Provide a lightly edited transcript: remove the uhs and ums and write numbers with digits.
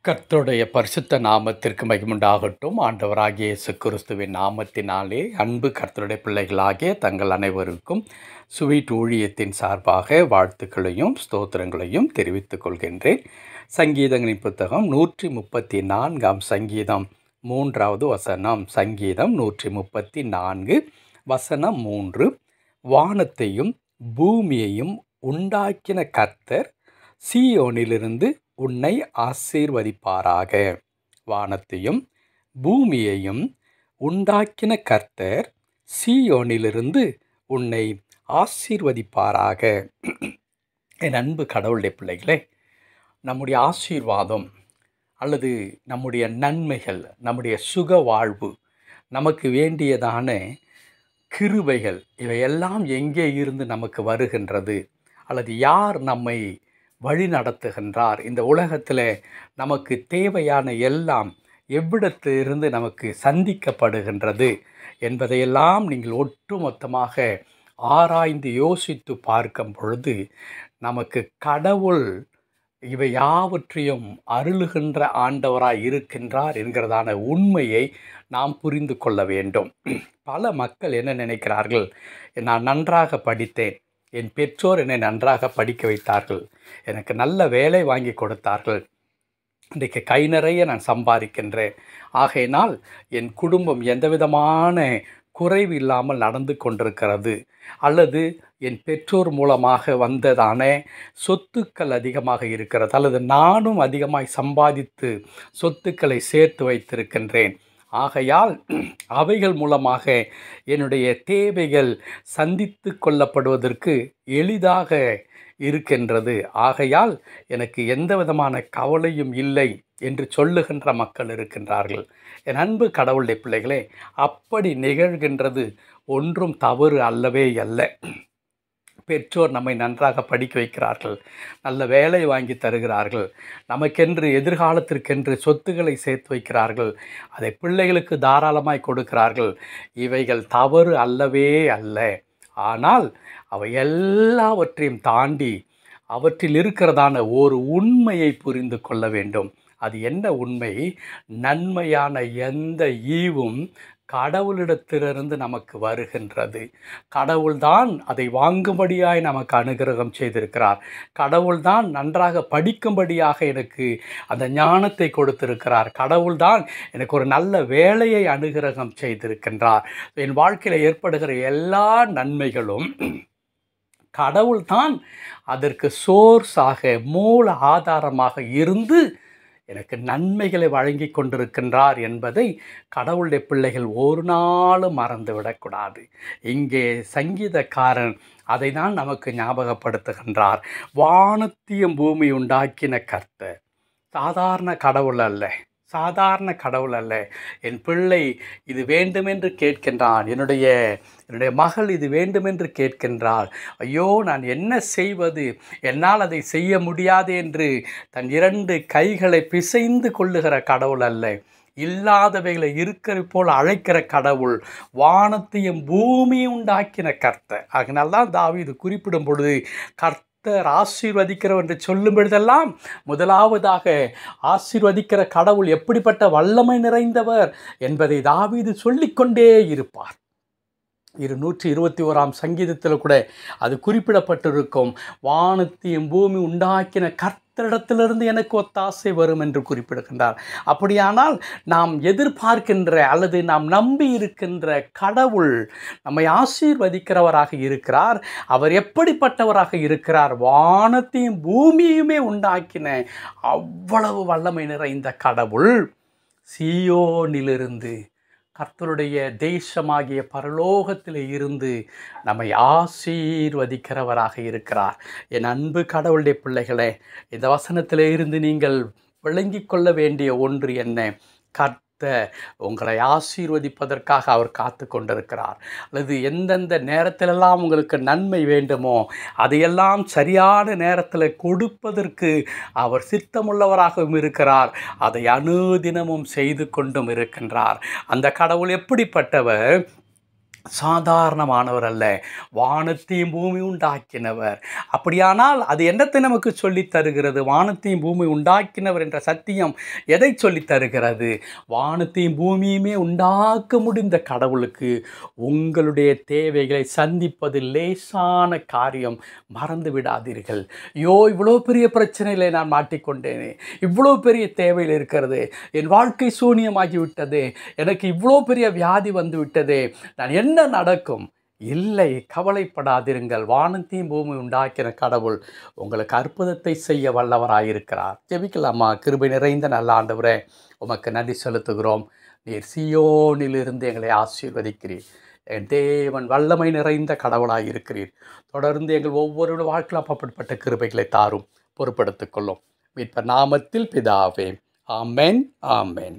கர்த்தருடைய பரிசுத்த நாமத்திற்கு மகிமுண்டாகட்டும். ஆண்டவராகிய இயேசு கிறிஸ்துவின் நாமத்தினாலே அன்பு கர்த்தருடைய பிள்ளைகளாகிய தங்கள் அனைவருக்கும் ஸ்வீட் ஊழியத்தின் சார்பாக வாழ்த்துக்களையும் ஸ்தோத்திரங்களையும் தெரிவித்துக் கொள்கின்றேன். சங்கீதங்களின் புத்தகம் 134 சங்கீதம் 3வது வசனம். சங்கீதம் 134 வசனம் 3. வானத்தையும் பூமியையும் உண்டாக்கின கர்த்தர் சீயோனிலிருந்து உன்னை ஆசீர்வதிப்பாராக. வானத்தையும் பூமியையும் உண்டாக்கின கர்த்தர் சீயோனிலிருந்து உன்னை ஆசீர்வதிப்பாராக. என் அன்பு கடவுளுடைய பிள்ளைகளே, நம்முடைய ஆசீர்வாதம் அல்லது நம்முடைய நன்மைகள், நம்முடைய சுக வாழ்வு, நமக்கு வேண்டியதான கிருபைகள் இவையெல்லாம் எங்கே இருந்து நமக்கு வருகின்றது அல்லது யார் நம்மை வழி நடத்துகின்றார்? இந்த உலகத்தில் நமக்கு தேவையான எல்லாம் எவ்விடத்திலிருந்து நமக்கு சந்திக்கப்படுகின்றது என்பதையெல்லாம் நீங்கள் ஒட்டுமொத்தமாக ஆராய்ந்து யோசித்து பார்க்கும் பொழுது நமக்கு கடவுள் இவை யாவற்றையும் அருளுகின்ற ஆண்டவராய் இருக்கின்றார் என்கிறதான உண்மையை நாம் புரிந்து கொள்ள வேண்டும். பல மக்கள் என்ன நினைக்கிறார்கள்? நான் நன்றாக படித்தேன், என் பெற்றோர் என்னை நன்றாக படிக்க வைத்தார்கள், எனக்கு நல்ல வேலை வாங்கி கொடுத்தார்கள், இன்றைக்கு கை நிறைய நான் சம்பாதிக்கின்றேன், ஆகையினால் என் குடும்பம் எந்த விதமான குறைவு இல்லாமல் நடந்து கொண்டிருக்கிறது, அல்லது என் பெற்றோர் மூலமாக வந்ததான சொத்துக்கள் அதிகமாக இருக்கிறது, அல்லது நானும் அதிகமாய் சம்பாதித்து சொத்துக்களை சேர்த்து வைத்திருக்கின்றேன், ஆகையால் அவைகள் மூலமாக என்னுடைய தேவைகள் சந்தித்து கொள்ளப்படுவதற்கு எளிதாக இருக்கின்றது, ஆகையால் எனக்கு எந்த விதமான கவலையும் இல்லை என்று சொல்லுகின்ற மக்கள் இருக்கின்றார்கள். என் அன்பு கடவுளுடைய பிள்ளைகளே, அப்படி நிகழ்கின்றது ஒன்றும் தவறு அல்லவே அல்ல. பெற்றோர் நம்மை நன்றாக படிக்க வைக்கிறார்கள், நல்ல வேலை வாங்கி தருகிறார்கள், நமக்கென்று எதிர்காலத்திற்கென்று சொத்துக்களை சேர்த்து வைக்கிறார்கள், அதை பிள்ளைகளுக்கு தாராளமாய் கொடுக்கிறார்கள். இவைகள் தவறு அல்லவே அல்ல. ஆனால் அவை எல்லாவற்றையும் தாண்டி அவற்றில் இருக்கிறதான ஒரு உண்மையை புரிந்து கொள்ள வேண்டும். அது என்ன உண்மை? நன்மையான எந்த ஈவும் கடவுளிடத்திலிருந்து நமக்கு வருகின்றது. கடவுள்தான் அதை வாங்கும்படியாய் நமக்கு அனுகிரகம் செய்திருக்கிறார். கடவுள்தான் நன்றாக படிக்கும்படியாக எனக்கு அந்த ஞானத்தை கொடுத்திருக்கிறார். கடவுள்தான் எனக்கு ஒரு நல்ல வேலையை அனுகிரகம் செய்திருக்கின்றார். என் வாழ்க்கையில் ஏற்படுகிற எல்லா நன்மைகளும் கடவுள்தான் அதற்கு சோர்ஸாக, மூல ஆதாரமாக இருந்து எனக்கு நன்மைகளை வழங்கி கொண்டிருக்கின்றார் என்பதை கடவுளுடைய பிள்ளைகள் ஒரு நாளும் மறந்துவிடக்கூடாது. இங்கே சங்கீதக்காரன் அதை தான் நமக்கு ஞாபகப்படுத்துகின்றார். வானத்தையும் பூமி உண்டாக்கின கர்த்தர் சாதாரண கடவுள் அல்ல, சாதாரண கடவுள் அல்ல. என் பிள்ளை இது வேண்டுமென்று கேட்கின்றான், என்னுடைய மகள் இது வேண்டுமென்று கேட்கின்றாள், ஐயோ நான் என்ன செய்வது, என்னால் அதை செய்ய முடியாது என்று தன் 2 கைகளை பிசைந்து கொள்ளுகிற கடவுள் அல்ல. இல்லாதவைகளை இருக்கிற போல் அழைக்கிற கடவுள், வானத்தையும் பூமியும் உண்டாக்கின கர்த்தர். அதனால்தான் தாவீது குறிப்பிடும் பொழுது கர்த்தர் ஆசீர்வதிக்கிறவர் என்று சொல்லும் பொழுதெல்லாம் முதலாவதாக ஆசீர்வதிக்கிற கடவுள் எப்படிப்பட்ட வல்லமை நிறைந்தவர் என்பதை தாவீது சொல்லிக்கொண்டே இருப்பார். 121 சங்கீதத்தில் கூட அது குறிப்பிடப்பட்டிருக்கும். வானத்தையும் பூமி உண்டாக்கின கர்த்தரிடத்திலிருந்து எனக்கு ஒத்தாசை வரும் என்று குறிப்பிடுகின்றார். அப்படியானால் நாம் எதிர்பார்க்கின்ற அல்லது நாம் நம்பி இருக்கின்ற கடவுள் நம்மை ஆசீர்வதிக்கிறவராக இருக்கிறார். அவர் எப்படிப்பட்டவராக இருக்கிறார்? வானத்தையும் பூமியுமே உண்டாக்கின அவ்வளவு வல்லமை நிறைந்த கடவுள் சீயோனிலிருந்து, கர்த்தருடைய தேசமாகிய பரலோகத்தில் இருந்து நம்மை ஆசீர்வதிக்கிறவராக இருக்கிறார். என் அன்பு கடவுளுடைய பிள்ளைகளே, இந்த வசனத்திலே இருந்து நீங்கள் விளங்கிக் கொள்ள வேண்டிய ஒன்று என்ன? கர்த்தர் உங்களை ஆசீர்வதிப்பதற்காக அவர் காத்து கொண்டிருக்கிறார். அல்லது எந்தெந்த நேரத்திலெல்லாம் உங்களுக்கு நன்மை வேண்டுமோ அதையெல்லாம் சரியான நேரத்தில் கொடுப்பதற்கு அவர் சித்தமுள்ளவராகவும் இருக்கிறார். அதை அனுதினமும் செய்து கொண்டும் இருக்கின்றார். அந்த கடவுள் எப்படிப்பட்டவர்? சாதாரணமானவர் அல்ல, வானத்தையும் பூமி உண்டாக்கினவர். அப்படியானால் அது என்னத்தை நமக்கு சொல்லித் தருகிறது? வானத்தையும் பூமி உண்டாக்கினவர் என்ற சத்தியம் எதை சொல்லித் தருகிறது? வானத்தையும் பூமியுமே உண்டாக்க முடிந்த கடவுளுக்கு உங்களுடைய தேவைகளை சந்திப்பது லேசான காரியம். மறந்து விடாதீர்கள். இவ்வளோ பெரிய பிரச்சனையில் நான் மாட்டிக்கொண்டேனே, இவ்வளோ பெரிய தேவையில் இருக்கிறது, என் வாழ்க்கை சூனியமாகிவிட்டது, எனக்கு இவ்வளோ பெரிய வியாதி வந்து விட்டது, நான் என்ன நடக்கும்? இல்லை, கவலைப்படாதிருங்கள். வானத்தையும் பூமி உண்டாக்கின கடவுள் உங்களுக்கு அற்புதத்தை செய்ய வல்லவராயிருக்கிறார். ஜெபிக்கலாமா? கிருபை நிறைந்த நல்ல ஆண்டவரே, உமக்கு நன்றி செலுத்துகிறோம். நீர் சீயோனிலிருந்து எங்களை ஆசீர்வதிக்கிறீர். என் தேவன் வல்லமை நிறைந்த கடவுளாயிருக்கிறீர். தொடர்ந்து எங்கள் ஒவ்வொரு வாழ்க்கையிலும் அப்படிப்பட்ட கிருபைகளை தாரும், பொறுப்படுத்திக் கொள்ளும். மீட்பர் நாமத்தில் பிதாவே, ஆமென், ஆமென்.